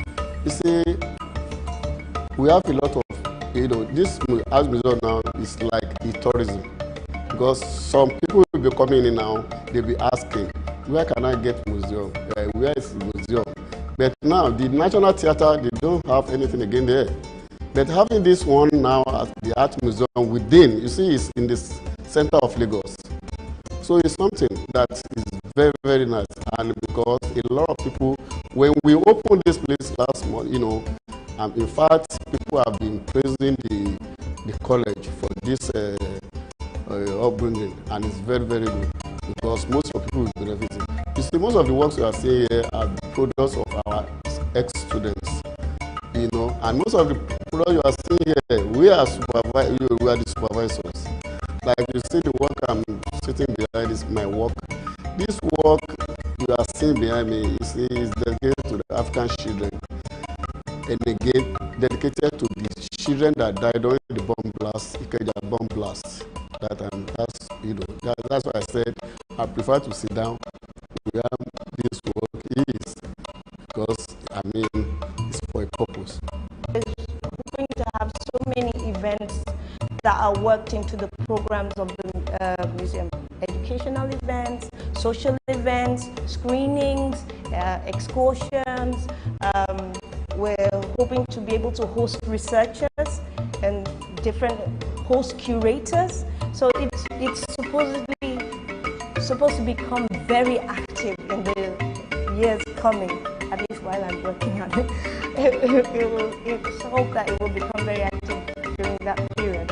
[SPEAKER 9] You see, we have a lot of, this art museum now is like a tourism. Because some people will be coming in now, they'll be asking, where can I get museum? Where is the museum? But now, the National Theatre, they don't have anything again there. But having this one now at the Art Museum within, you see, it's in the center of Lagos. So it's something that is very, very nice. And because a lot of people, when we opened this place last month, in fact, people have been praising the college for this upbringing, and it's very, very good, because most of the people will be benefiting. You see, most of the works you are seeing here are the products of our ex-students, and most of the products you are seeing here, we are the supervisors. Like you see the work I'm sitting behind is my work. This work you are seeing behind me is dedicated to the African children, and again dedicated to the children that died during the bomb blast, Ikeja bomb blast. That's why I said I prefer to sit down where this work is, because it's for a purpose.
[SPEAKER 8] We're going to have so many events that are worked into the programs of the museum. Educational events, social events, screenings, excursions. We're hoping to be able to host researchers and different host curators. So it's supposed to become very active in the years coming, at least while I'm working on it. It's hope that it will become very active during that period.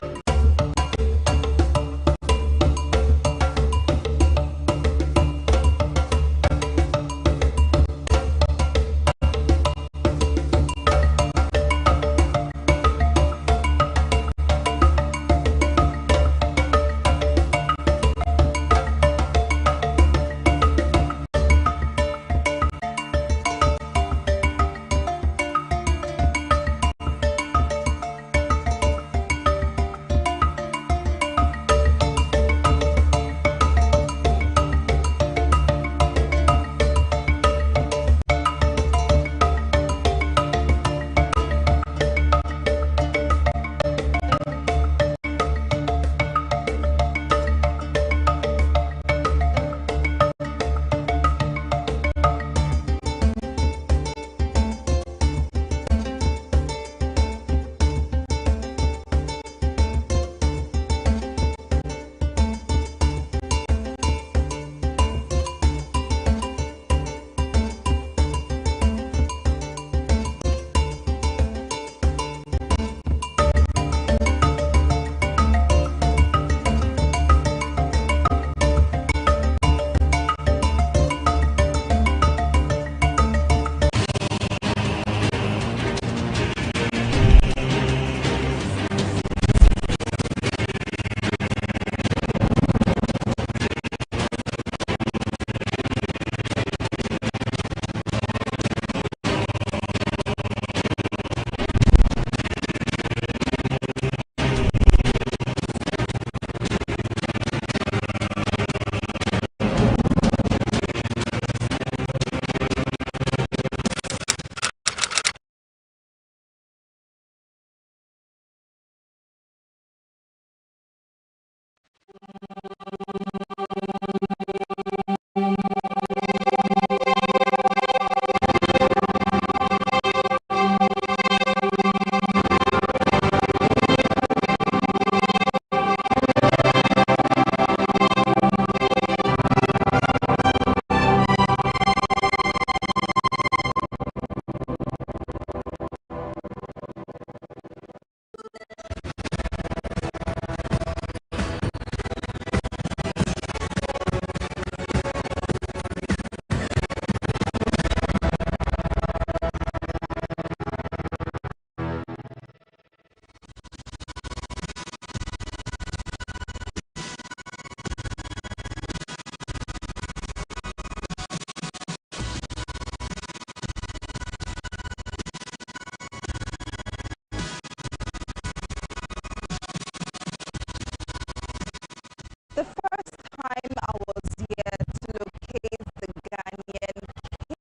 [SPEAKER 1] The first time I was here to locate the Ghanaian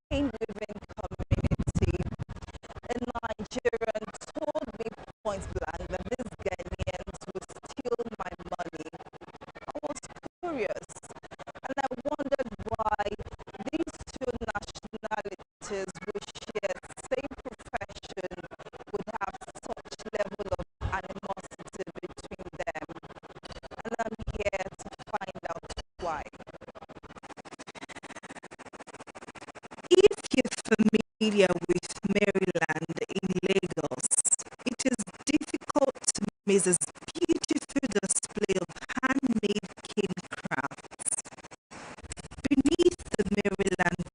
[SPEAKER 1] cane weaving community, a Nigerian told me point blank that these Ghanaians would steal my money. I was curious and I wondered why these two nationalities who share the same profession would have such level of animosity between them. And I'm here to find out why. If you're familiar with Maryland in Lagos, it is difficult to miss this beautiful display of handmade cane crafts. Beneath the Maryland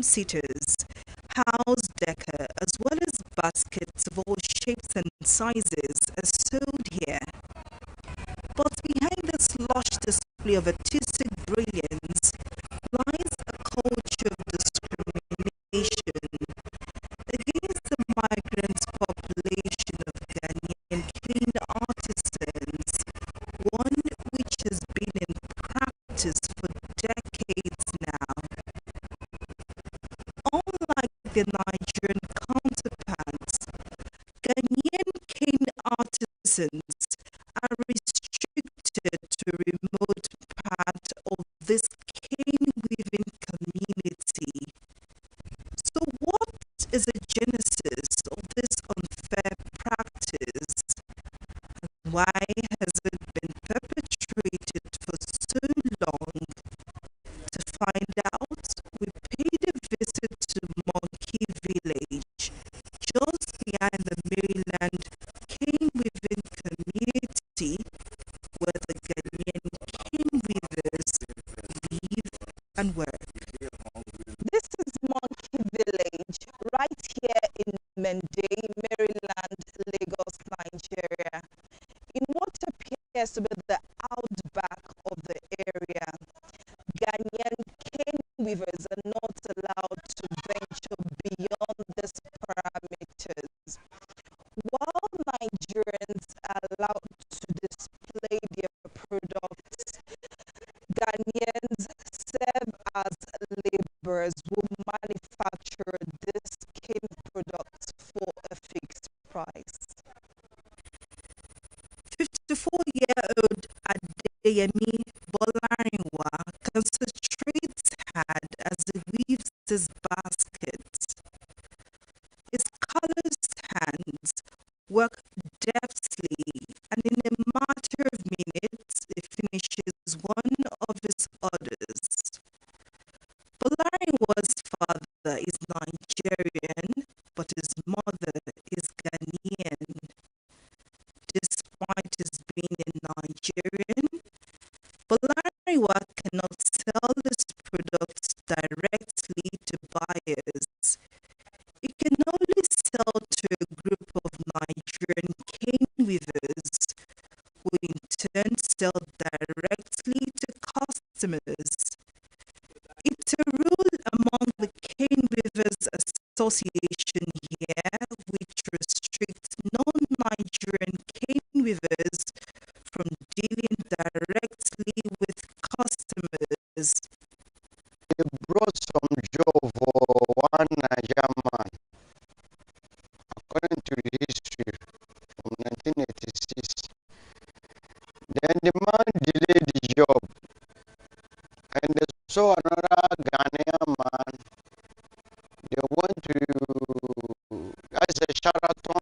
[SPEAKER 1] seaters, house decor, as well as baskets of all shapes and sizes are sold here. But behind this lush display of artistic brilliance lies a culture of discrimination against the migrant population of Ghanaian cane artisans, one which has been in practice for decades now. Unlike their Nigerian counterparts, Ghanaian cane artisans are restricted to a remote part of this cane weaving community. So, what is the genesis of this unfair practice? Why has it been perpetrated for so long? To find out, we paid a visit to Monkey Village, just behind the Maryland cane weaving community, where the Ghanaian cane weavers live and work. This is Monkey Village, right here in Mende, Maryland, Lagos, Nigeria. In what appears to be the outback of the area, Ghanaian cane weavers are not allowed to venture beyond these parameters, while Nigerians are allowed to display their products. Ghanaians serve as laborers who manufacture these cane products for a fixed price. 54-year-old Adeyemi Bolarinwa concentrates hard as he weaves his baskets. His callous hands work deftly, and in a matter of minutes, he finishes one of his orders. Bolarinwa's father is Nigerian, but his mother is Ghanaian. Despite his being a Nigerian, Bolarinwa cannot sell his products directly to buyers. He can only sell to a group of Nigerian cane weavers, who in turn sell directly to customers. It's a rule among the Cane Weavers Association here which restricts non-Nigerian cane weavers from dealing directly with customers.
[SPEAKER 10] They brought some job for one Nigerian man, according to the history from 1986. Then the man delayed the job, and they saw another Ghanaian man. They went to, as a Sheraton